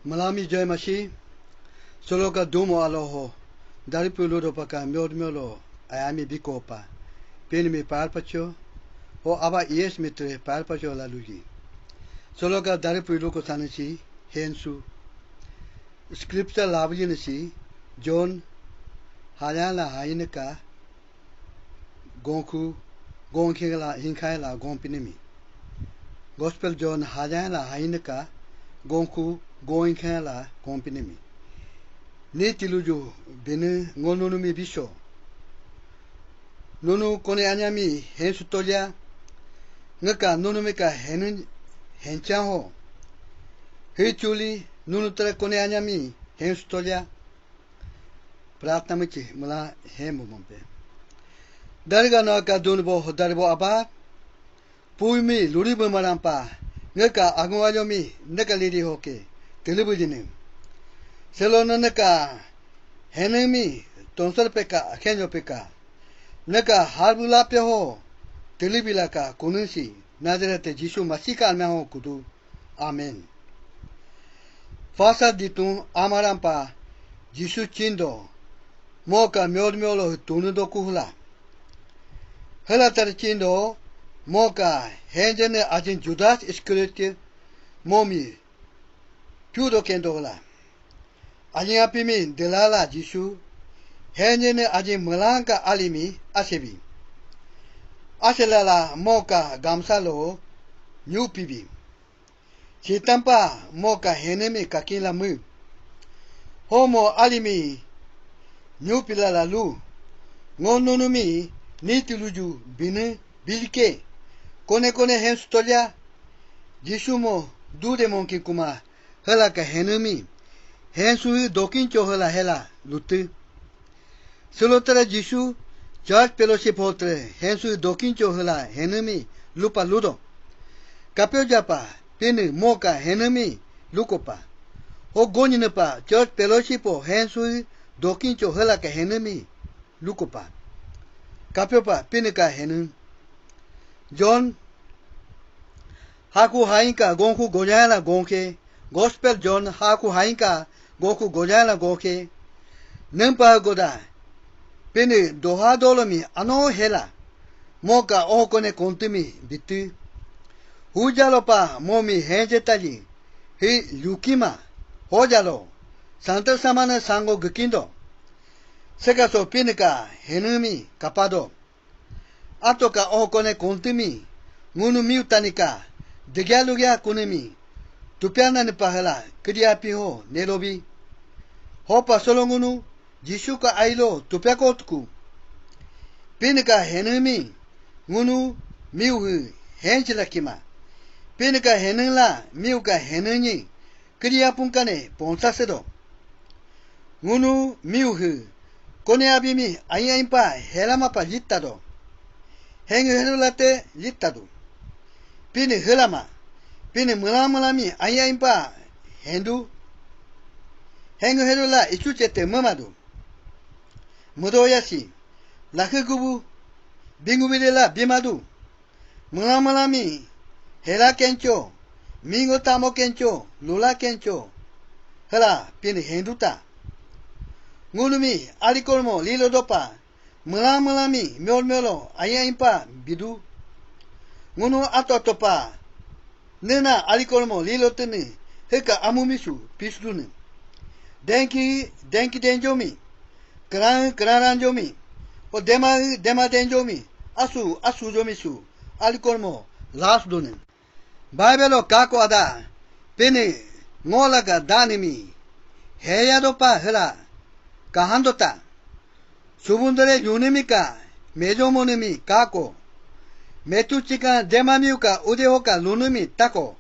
Malami joy mashi soloka dumo aloho dari puludo paka miolo ayami bikopa peni mi parpacho o aba yes mitre parpacho la lugi soloka dari puludo sanasi hensu scripture lavjinasi John hayala haineka gonku gonkela hinkaila gompinimi Gospel John hayala haineka gonku goinkela gompinimi ni tiluju bene ngononumi bisho nonu kone anyami hensu tolya ngaka nonumeka henen henchaho hechuli nonu tere kone anyami hensu tolya प्रार्थना में ची मला हे मुंबे दरगा ना का दोन बो दरबो आबा पुई में लुरी बमरांपा नका आगवाजो में नका लेडी होके टेलीविजन सेलोन नका हेने में तोंसर पे का अखेंजो पे का नका हारबुला पे हो टेलीविला का कुनसी नाजरते जीसु मसीह का में हो कुदू आमीन फासा दितु आमारांपा जीसु चिंदो मोका म्योलो तुनुदो कुहला हला तरचिंदो मोका हेंजने आजिन जुदास इस्क्रिट मोमी प्यूदो केंदोला आजिन आपिमी दिलाला जीसु हेंजने आजिन मलांका आलिमी आसेबी आसेलाला मोका गामसालो न्यूपीबी चितंपा मोका हेनेमी काकिला मु होमो आलिमी New pilala lu ngononumi ni tiluju bine bilke kone hensu tolya jisumo dude monki kuma hela ka henumi hensu dokincho hela hela lutu solotara jisu church fellowship hotre hensu dokincho hela henumi lupa ludo kapyo japa pene moka henumi lukopa o goninepa church fellowship hensu dokincho hela ka henemi lukopa kapyopa pinika henu John haku hainka gonku gojala gonke gospel John haku hainka gonku gojala gonke nempa goda pini doha dolomi ano hela moka okone kontimi bitu hujalopa momi henjetaji hi lukima hojalo Santa samana sango gukindo. Sekaso pinika henumi kapado. Atoka okone kontimi. Ngunu miutanika. Degalugia kunimi. Tupiana ni pahala. Kiriapi ho nelobi. Hopa solongunu. Jisuka ailo tupiakotku. Pinika henumi. Ngunu miuhu henchilakima. Pinika henula miuka henuni. Kiriapunkane ponsasedo. Ngunu miuhu kone abimi ayaimpa helamapa littado hengu helulate littado pini helama pini mulamalami ayaimpa hendu hengu helula ichuchete mamadu mudoyashi lakugubu bingubidela bimadu mulamalami hela kencho mingo tamo kencho lula kencho hela pini henduta Ngunumi alikolmo lilo dopa mulamulami miolo ayaimpa bidu ngunu atotopa nena alikolmo lilo tene heka amumisu pisdune denki denjomi kran o dema denjomi asu jomisu alikolmo lasdune Bible kako ada pene ngolaga danimi heya dopa hela Kahandota Subundere yunimika mejomonimi kako Metu chika demamiuka udehoka lunumi tako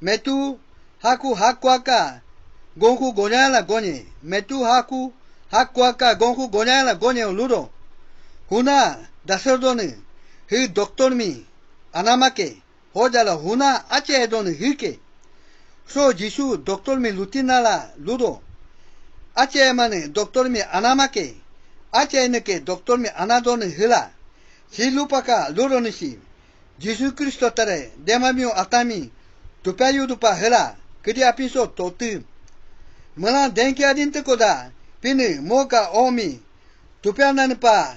Metu haku hakwaka gonku gonyala gonye Metu haku hakwaka gonku gonyala gonye ludo Huna daserdone hi doktormi anamake hojala huna ache edone hike So jisu doktormi lutinala ludo Ache mane doktor mi anamake ache neke doktor mi anadone hila silupaka luronishi Jisu Kristo tare demamio atami tupayu dupa hila kedi apiso totu Mala denkiadin tekoda, pini moka omi, tupianan pa,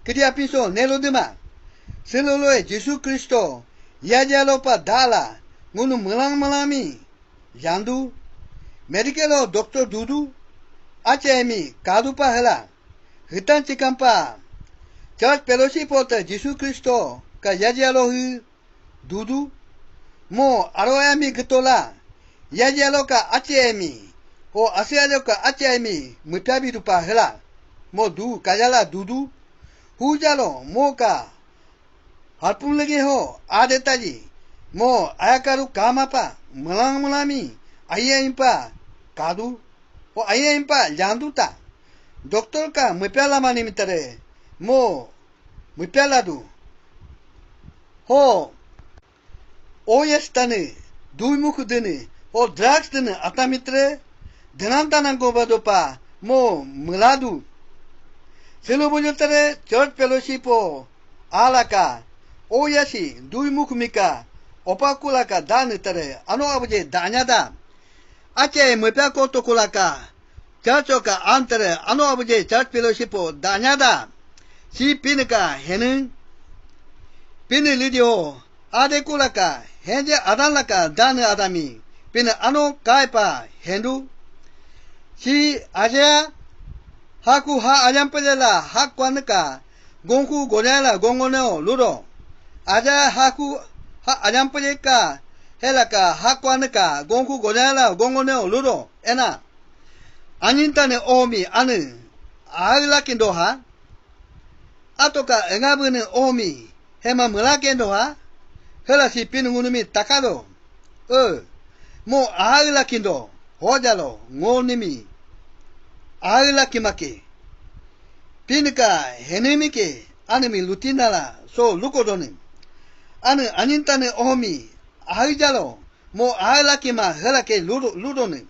kedia piso nelodema. Seloloe Yesus Kristo, yajalo pa dala, ngunu melang melami, yandu, medikelo doktor dudu, acemi kadu pa hela, hitan cikampa, church fellowship ota Yesus Kristo, ka yajalo hu, dudu, mo aroyami getola, yajalo ka acemi, o asialo ka acemi, mutabi dupa hela, mo du kajala dudu, hujalo mo ka, harpun lagi ho adetaji mo ayakaru kamapa melang melami ayah impa kadu o ayah impa janduta doktor ka mepela mani mitare mo mepela du ho oyes tane duimuk dene o drugs dene atamitre denantanan gobado pa mo meladu selo bojotare church fellowship o alaka Oyasi, duimukmika, opakulaka danitare, ano abuje danyada. Ache mepako tokulaka, chachoka antere, ano abuje church fellowship danyada. Si pinika henen, pini lidio, adekulaka, henje adanlaka dan adami, pini ano kaipa hendu. Si aja, haku ha ajampela, hakwanaka, gonku godela gongoneo ludo. Aja haku ha ajampeleka helaka hakwaneka gonku godala gongoneo ludo ena anintane omi anu aulakindo ha atoka engabune omi hema mulakendo ha hela si pinungunumi takado mo aulakindo hojalo ngonimi aulakimake pinika henemike animi lutinala so lukodonim anu anintane omi ahijalo mo ahalaki ma helake ludone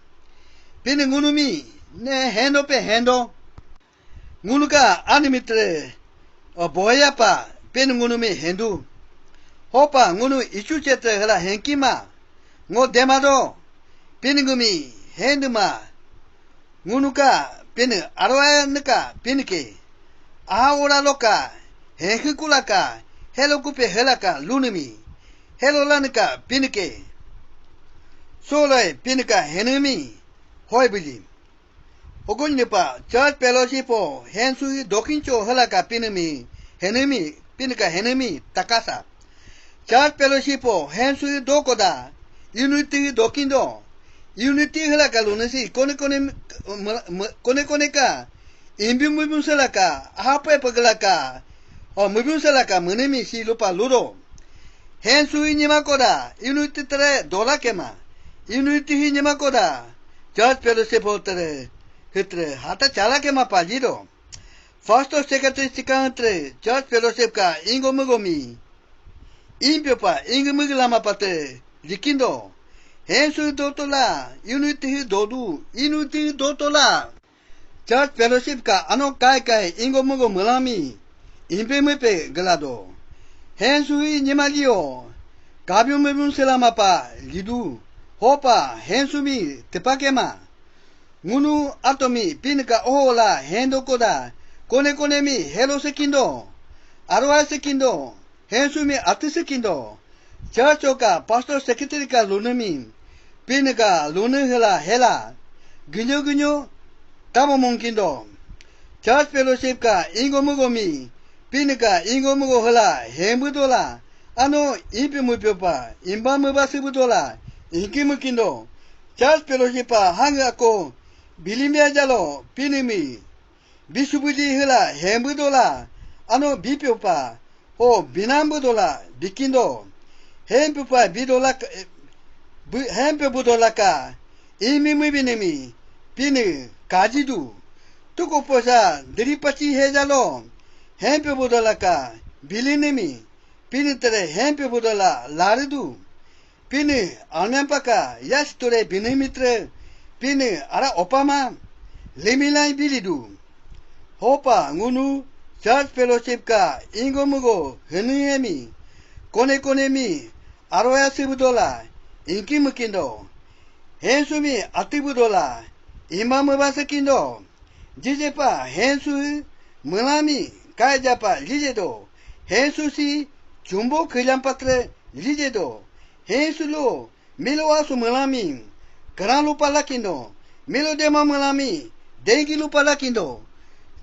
pini ngunumi ne hendo pe hendo ngunuka animitre boya pa pini ngunumi hendu hopa ngunu ichuchetre hela henkima ngo demado pini ngumi henduma ngunuka pini arwaya nika pinike ahora loka henkikulaka Hello kupe helaka lunimi. Hello lanika pinike. Solai pinika henemi. Hoibili. Ogunnipa church fellowship o hensui dokincho helaka pinemi. Henemi pinika henemi takasa. Church fellowship o hensui dokoda. Unity dokindo. Unity helaka lunesi kone kone ka. Imbi selaka. Hape pagalaka. O mubunsalaka munemi si lupa ludo. Hensui nimakoda, inuiti tere dolakema. Inuiti hi nimakoda. Church fellowship hotere. Hitre hata chalakema pajido. First secretary sikantre church fellowship ka ingo mugomi. Impyo pa ingo mugilama pate. Likindo. Hensui dotola. Inuiti hi dodu. Inuiti hi dotola. Church fellowship ka ano kai ingo mugo mulami. Impemepe galado. Hensui nimagio. Gabiumebun selamapa lidu. Hopa hensumi tepakema. Ngunu atomi pinika ohola hendokoda. Kone mi helo sekindo. Arwa sekindo. Hensumi ati sekindo. Chachoka pastor secretary ka lunemi. Pinika lunehela hela. Ginyo tamo monkindo. Church fellowship ka ingo mugomi. Pinika ingo mugo hela hembudola ano impi mupyopa imba mubasibudola inkimukindo church fellowship hanga ko bilimia jalo pinimi bisubudi hela hembudola ano bipyopa o binambudola bikindo hempupa bidola hempubudola ka imi mubinimi pini kajidu tukoposa diripachi hejalo Hempe budalaka bilinimi pini tere hempe budala laridu pini almempaka yas ture binimitre pini ara opama lemilai bilidu hopa ngunu church fellowship ka ingomugo henuyemi kone mi aroya sibudola inkimukindo hensumi atibudola ima mubasakindo, jijepa hensu, mulami, kaijapa lijedo, hensu si, jumbo kilampatre lijedo, hensu lo, miloasu mulami, gran lupa lakindo, milo dema mulami, dengi lupa lakindo,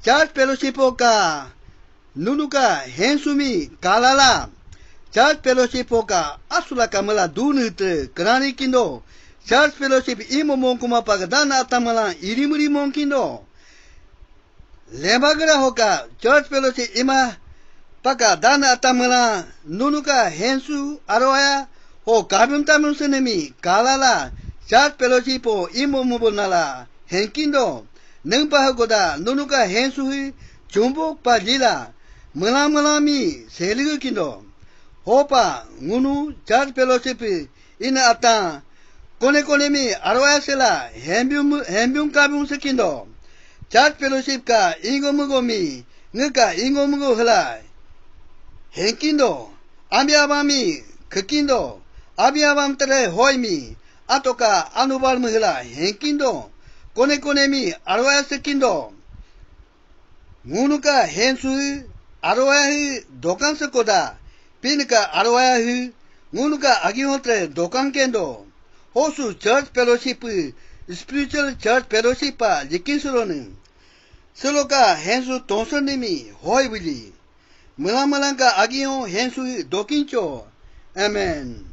church fellowship ka, nunuka hensumi kalala, church fellowship ka asula kamala dunut krani kindo, church fellowship imo monkuma pagadana atamala irimuri monkindo, lembagra hoka church fellowship ima paka dana atamala nunuka hensu aroya ho kabum tamun senemi kalala church fellowship imo mubunala henkindo nang pahagoda nunuka hensu jumbo palila mulami seligu kindo hopa ngunu church fellowship ina ata kone mi arwaya sela hembyum kabum sekindo church fellowship ka ingomugo mi ngka ingomugo hla henkindo abiabami kekindo abiabam tere hoimi atoka anubal mhla henkindo kone mi arwaya sekindo ngunuka hensu arwaya dokan sekoda pinka arwaya ngunuka agihotre dokan kendo hosu church fellowship spiritual church fellowship pa likinsuronin seloka hensu tonsonimi hoibili mulamalanga agiho hensu dokincho amen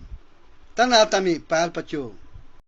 tanatami palpacho